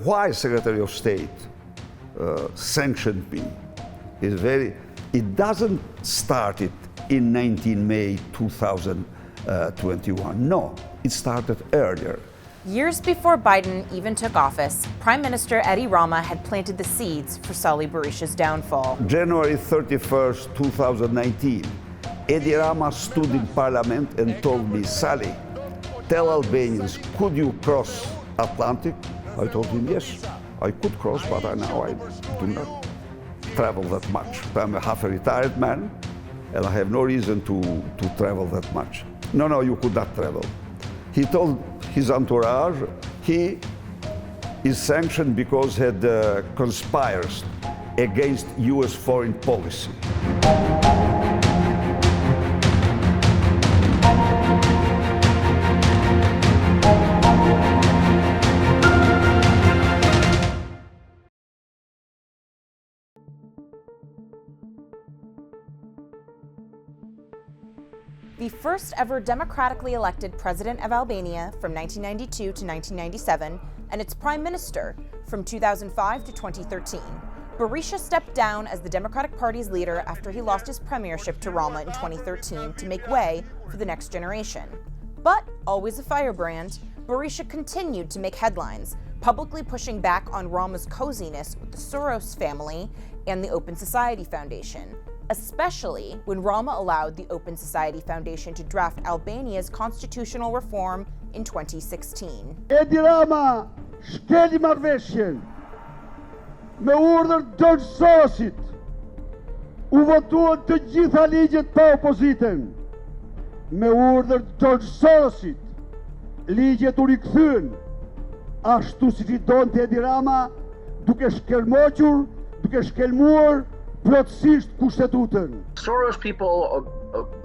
why Secretary of State sanctioned me it doesn't start it in 19 May 2021. No, it started earlier. Years before Biden even took office, Prime Minister Edi Rama had planted the seeds for Sali Berisha's downfall. January 31st, 2019, Edi Rama stood in Parliament and told me, Sali, tell Albanians, could you cross Atlantic? I told him, yes, I could cross, but now I do not travel that much. I'm a half a retired man, and I have no reason to travel that much. No, you could not travel. He told his entourage he is sanctioned because he had conspires against US foreign policy. The first ever democratically elected president of Albania from 1992 to 1997, and its prime minister from 2005 to 2013. Berisha stepped down as the Democratic Party's leader after he lost his premiership to Rama in 2013 to make way for the next generation. But, always a firebrand, Berisha continued to make headlines, publicly pushing back on Rama's coziness with the Soros family and the Open Society Foundation, especially when Rama allowed the Open Society Foundation to draft Albania's constitutional reform in 2016. Edi Rama shkeli marrëveshjen me urdhër George Sorosit. U votuan të gjitha ligjet pa opozitën. Me urdhër George Sorosit, ligjet u rikthyen ashtu si fidonte Edi Rama, duke shkelmoqur, duke shkelmuar plotësisht kushtetutin. Soros people,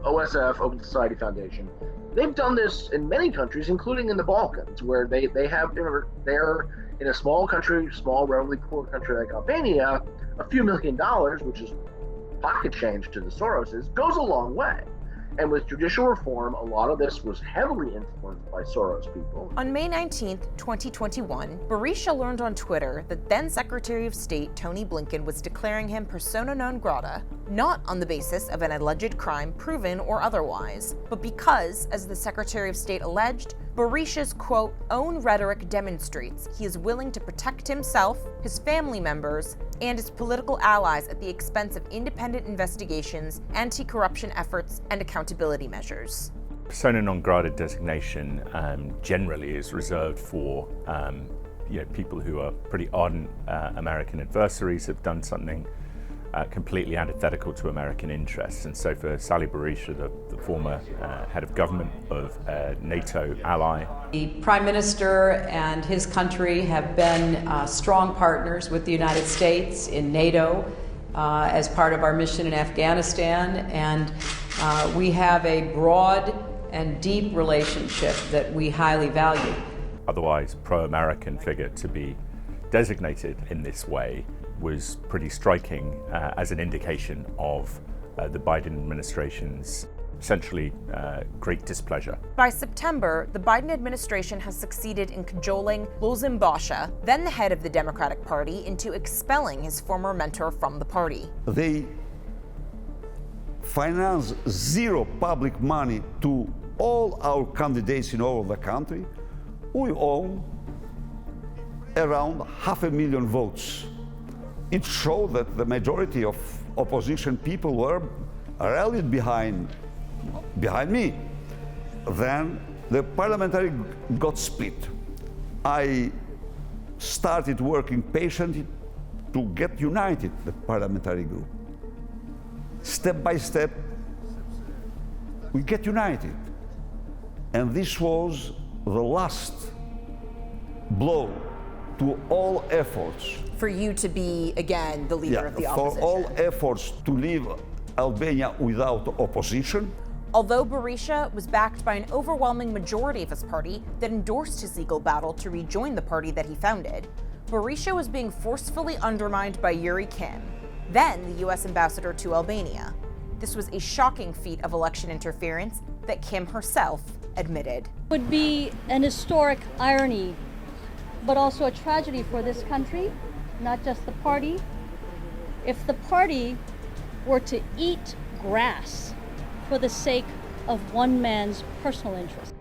OSF, Open Society Foundation, they've done this in many countries, including in the Balkans, where they're in a small country, small, relatively poor country like Albania, a few $1 million, which is pocket change to the Soroses, goes a long way. And with judicial reform, a lot of this was heavily influenced by Soros people. On May 19, 2021, Berisha learned on Twitter that then Secretary of State Tony Blinken was declaring him persona non grata, not on the basis of an alleged crime proven or otherwise, but because, as the Secretary of State alleged, Berisha's, quote, own rhetoric demonstrates he is willing to protect himself, his family members, and his political allies at the expense of independent investigations, anti-corruption efforts, and accountability measures. Persona non grata designation generally is reserved for people who are pretty ardent American adversaries, have done something completely antithetical to American interests. And so for Sali Berisha, the former head of government of a NATO ally. The Prime Minister and his country have been strong partners with the United States in NATO as part of our mission in Afghanistan, and we have a broad and deep relationship that we highly value. Otherwise pro-American figure to be designated in this way was pretty striking as an indication of the Biden administration's essentially great displeasure. By September, the Biden administration has succeeded in cajoling Lozim Basha, then the head of the Democratic Party, into expelling his former mentor from the party. They finance zero public money to all our candidates in all of the country. We own around 500,000 votes. It showed that the majority of opposition people were rallied behind me. Then the parliamentary got split. I started working patiently to get united, the parliamentary group. Step by step, we get united. And this was the last blow to all efforts. For you to be, again, the leader of the opposition. For all efforts to leave Albania without opposition. Although Berisha was backed by an overwhelming majority of his party that endorsed his legal battle to rejoin the party that he founded, Berisha was being forcefully undermined by Yuri Kim, then the U.S. ambassador to Albania. This was a shocking feat of election interference that Kim herself admitted. It would be an historic irony but also a tragedy for this country, not just the party. If the party were to eat grass for the sake of one man's personal interest.